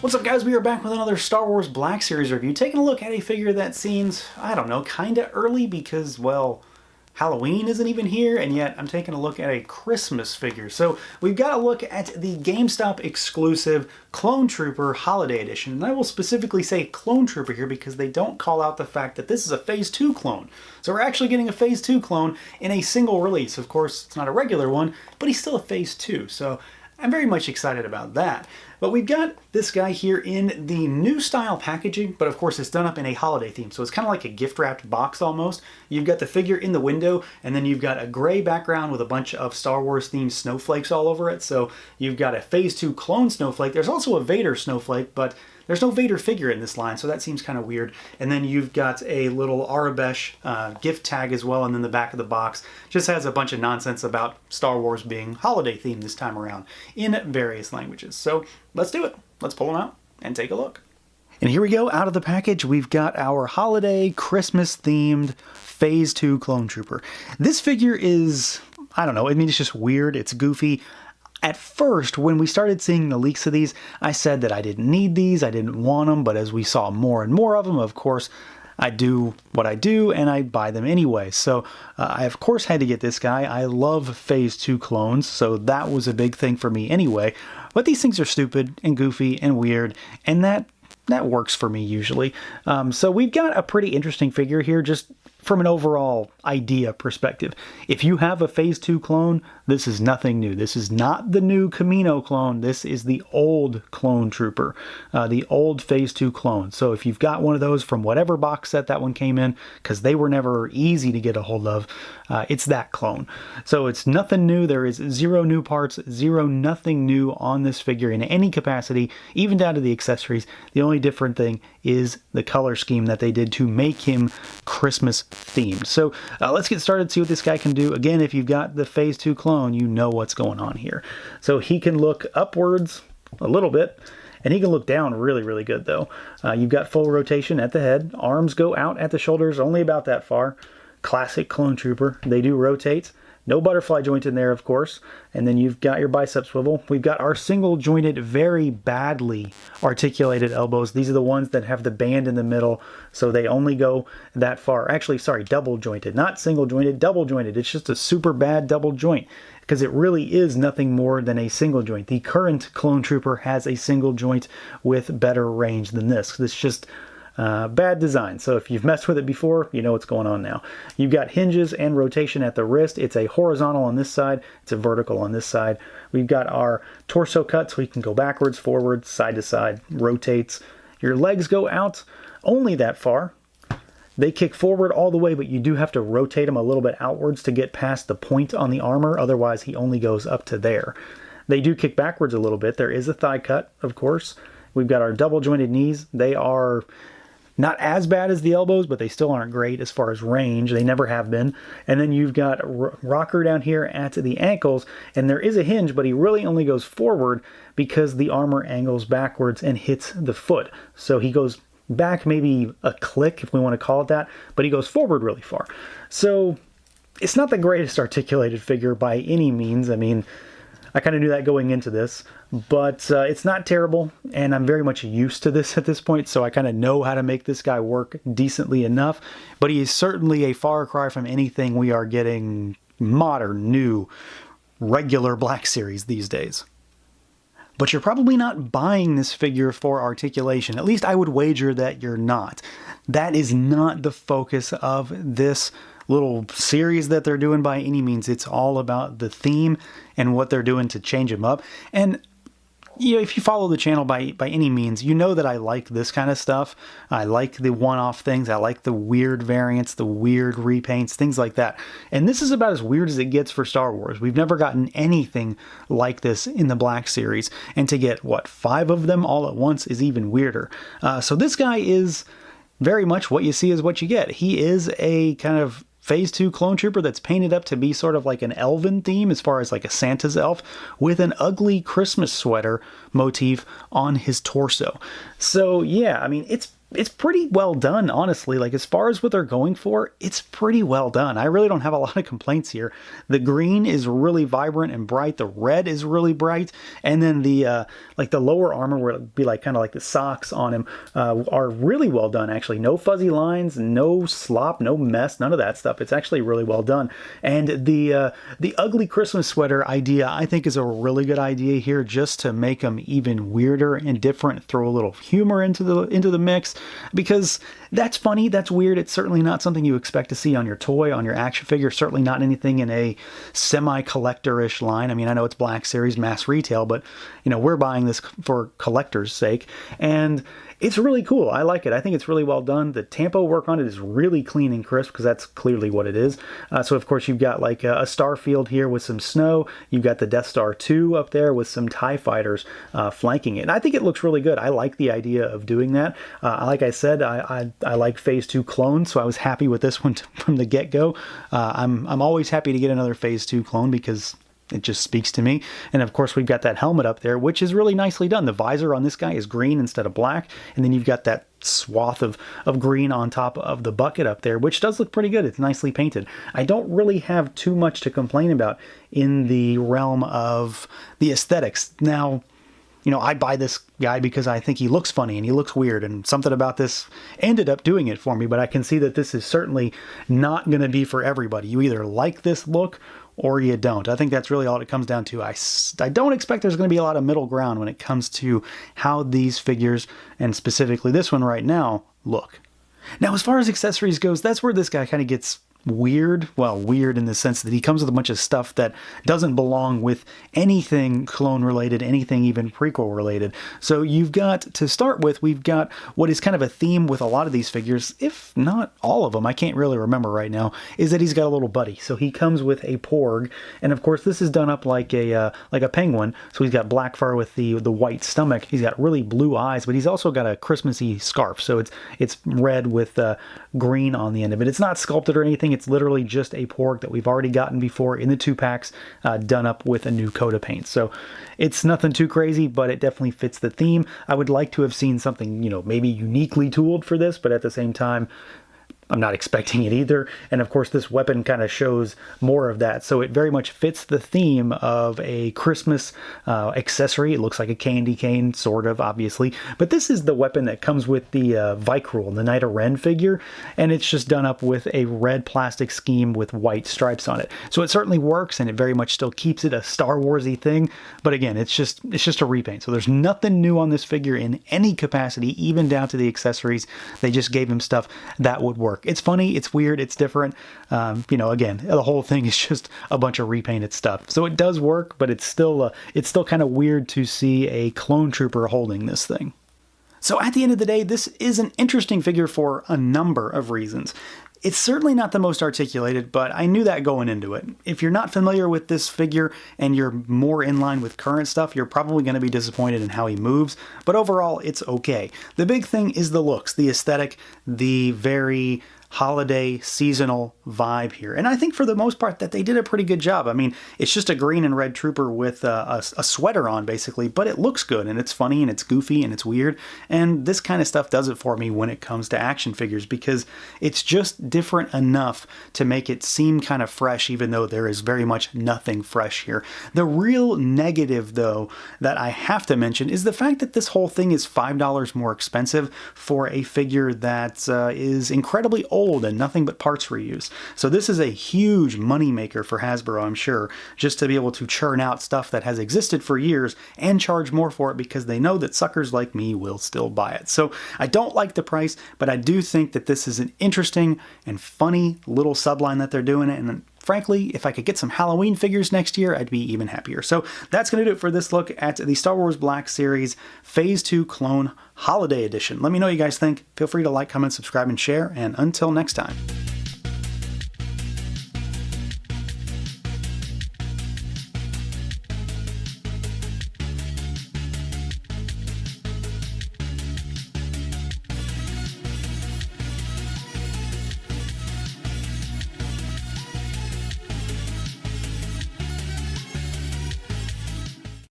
What's up, guys? We are back with another Star Wars Black Series review, taking a look at a figure that seems, I don't know, kinda early because, well, Halloween isn't even here, and yet I'm taking a look at a Christmas figure. So we've got a look at the Gamestop exclusive Clone Trooper Holiday Edition. And I will specifically say Clone Trooper here because they don't call out the fact that this is a Phase 2 clone. So we're actually getting a Phase 2 clone in a single release. Of course, it's not a regular one, but he's still a Phase 2. So I'm very much excited about that. But we've got this guy here in the new style packaging, but of course it's done up in a holiday theme. So it's kind of like a gift wrapped box almost. You've got the figure in the window, and then you've got a gray background with a bunch of Star Wars themed snowflakes all over it. So you've got a Phase 2 clone snowflake. There's also a Vader snowflake, but there's no Vader figure in this line, so that seems kind of weird. And then you've got a little Arabesh gift tag as well, and then the back of the box just has a bunch of nonsense about Star Wars being holiday themed this time around in various languages. So let's do it. Let's pull them out and take a look. And here we go, out of the package, we've got our holiday Christmas themed Phase 2 Clone Trooper. This figure is, I don't know, I mean, it's just weird, it's goofy. At first, when we started seeing the leaks of these, I said that I didn't need these, I didn't want them, but as we saw more and more of them, of course, I do what I do and I buy them anyway. So I of course had to get this guy. I love Phase 2 clones, so that was a big thing for me anyway. But these things are stupid and goofy and weird, and that works for me usually. So we've got a pretty interesting figure here, just from an overall idea perspective. If you have a Phase 2 clone, this is nothing new. This is not the new Kamino clone. This is the old Clone Trooper, the old Phase 2 clone. So if you've got one of those from whatever box set that one came in, because they were never easy to get a hold of, it's that clone. So it's nothing new. There is zero new parts, nothing new on this figure in any capacity, even down to the accessories. The only different thing is the color scheme that they did to make him Christmas themed. So let's get started, see what this guy can do. Again, if you've got the Phase 2 clone, you know what's going on here. So he can look upwards a little bit, and he can look down really, really good though. You've got full rotation at the head. Arms go out at the shoulders, only about that far. Classic Clone Trooper. They do rotate. No butterfly joint in there, of course. And then you've got your bicep swivel. We've got our single jointed, very badly articulated elbows. These are the ones that have the band in the middle, so they only go that far. Actually, sorry, double jointed. Not single jointed, double jointed. It's just a super bad double joint, because it really is nothing more than a single joint. The current Clone Trooper has a single joint with better range than this. It's just bad design. So if you've messed with it before, you know what's going on now. You've got hinges and rotation at the wrist. It's a horizontal on this side. It's a vertical on this side. We've got our torso cut, so we can go backwards, forwards, side to side, rotates. Your legs go out only that far. They kick forward all the way, but you do have to rotate them a little bit outwards to get past the point on the armor. Otherwise, he only goes up to there. They do kick backwards a little bit. There is a thigh cut, of course. We've got our double jointed knees. They are not as bad as the elbows, but they still aren't great as far as range. They never have been. And then you've got rocker down here at the ankles, and there is a hinge, but he really only goes forward because the armor angles backwards and hits the foot. So he goes back maybe a click, if we want to call it that, but he goes forward really far. So it's not the greatest articulated figure by any means. I mean, I kind of knew that going into this, but it's not terrible, and I'm very much used to this at this point, so I kind of know how to make this guy work decently enough, but he is certainly a far cry from anything we are getting modern, new, regular Black Series these days. But you're probably not buying this figure for articulation. At least I would wager that you're not. That is not the focus of this little series that they're doing by any means. It's all about the theme and what they're doing to change them up. And you know, if you follow the channel by any means, you know that I like this kind of stuff. I like the one-off things. I like the weird variants, the weird repaints, things like that. And this is about as weird as it gets for Star Wars. We've never gotten anything like this in the Black Series. And to get, what, 5 of them all at once is even weirder. So this guy is very much what you see is what you get. He is a kind of Phase 2 Clone Trooper that's painted up to be sort of like an elven theme, as far as like a Santa's elf, with an ugly Christmas sweater motif on his torso. So yeah, I mean, it's it's pretty well done, honestly. Like, as far as what they're going for, it's pretty well done. I really don't have a lot of complaints here. The green is really vibrant and bright. The red is really bright. And then the like the lower armor, where it'd be like kind of like the socks on him, are really well done, actually. No fuzzy lines, no slop, no mess, none of that stuff. It's actually really well done. And the ugly Christmas sweater idea, I think, is a really good idea here, just to make them even weirder and different, throw a little humor into the mix, because that's funny, that's weird. It's certainly not something you expect to see on your toy, on your action figure, certainly not anything in a semi-collector-ish line. I mean, I know it's Black Series mass retail, but, you know, we're buying this for collector's sake, and it's really cool. I like it. I think it's really well done. The tampo work on it is really clean and crisp, because that's clearly what it is. So, of course, you've got like a star field here with some snow. You've got the Death Star 2 up there with some TIE fighters flanking it. And I think it looks really good. I like the idea of doing that. Like I said, I like Phase 2 clones, so I was happy with this one from the get-go. I'm always happy to get another Phase 2 clone, because it just speaks to me. And of course, we've got that helmet up there, which is really nicely done. The visor on this guy is green instead of black. And then you've got that swath of green on top of the bucket up there, which does look pretty good. It's nicely painted. I don't really have too much to complain about in the realm of the aesthetics. Now, you know, I buy this guy because I think he looks funny and he looks weird, and something about this ended up doing it for me, but I can see that this is certainly not going to be for everybody. You either like this look or you don't. I think that's really all it comes down to. I don't expect there's going to be a lot of middle ground when it comes to how these figures, and specifically this one right now, look. Now, as far as accessories goes, that's where this guy kind of gets weird. Well, weird in the sense that he comes with a bunch of stuff that doesn't belong with anything clone related, anything even prequel related. So you've got, to start with, we've got what is kind of a theme with a lot of these figures, if not all of them, I can't really remember right now, is that he's got a little buddy. So he comes with a Porg, and of course this is done up like a penguin. So he's got black fur with the white stomach. He's got really blue eyes, but he's also got a Christmassy scarf. So it's red with green on the end of it. It's not sculpted or anything. It's literally just a Porg that we've already gotten before in the 2-packs, done up with a new coat of paint. So it's nothing too crazy, but it definitely fits the theme. I would like to have seen something, you know, maybe uniquely tooled for this, but at the same time, I'm not expecting it either. And of course, this weapon kind of shows more of that. So it very much fits the theme of a Christmas accessory. It looks like a candy cane, sort of, obviously. But this is the weapon that comes with the Vicrul, the Knight of Ren figure. And it's just done up with a red plastic scheme with white stripes on it. So it certainly works, and it very much still keeps it a Star Wars-y thing. But again, it's just a repaint. So there's nothing new on this figure in any capacity, even down to the accessories. They just gave him stuff that would work. It's funny, it's weird, it's different. You know, again, the whole thing is just a bunch of repainted stuff. So it does work, but it's still kind of weird to see a clone trooper holding this thing. So at the end of the day, this is an interesting figure for a number of reasons. It's certainly not the most articulated, but I knew that going into it. If you're not familiar with this figure and you're more in line with current stuff, you're probably going to be disappointed in how he moves, but overall, it's okay. The big thing is the looks, the aesthetic, the very holiday seasonal vibe here. And I think for the most part that they did a pretty good job. I mean, it's just a green and red trooper with a sweater on basically, but it looks good and it's funny and it's goofy and it's weird. And this kind of stuff does it for me when it comes to action figures, because it's just different enough to make it seem kind of fresh, even though there is very much nothing fresh here. The real negative though that I have to mention is the fact that this whole thing is $5 more expensive for a figure that is incredibly old and nothing but parts reuse. So this is a huge moneymaker for Hasbro, I'm sure, just to be able to churn out stuff that has existed for years and charge more for it, because they know that suckers like me will still buy it. So I don't like the price, but I do think that this is an interesting and funny little subline that they're doing it. And frankly, if I could get some Halloween figures next year, I'd be even happier. So that's going to do it for this look at the Star Wars Black Series Phase 2 Clone Holiday Edition. Let me know what you guys think. Feel free to like, comment, subscribe, and share. And until next time.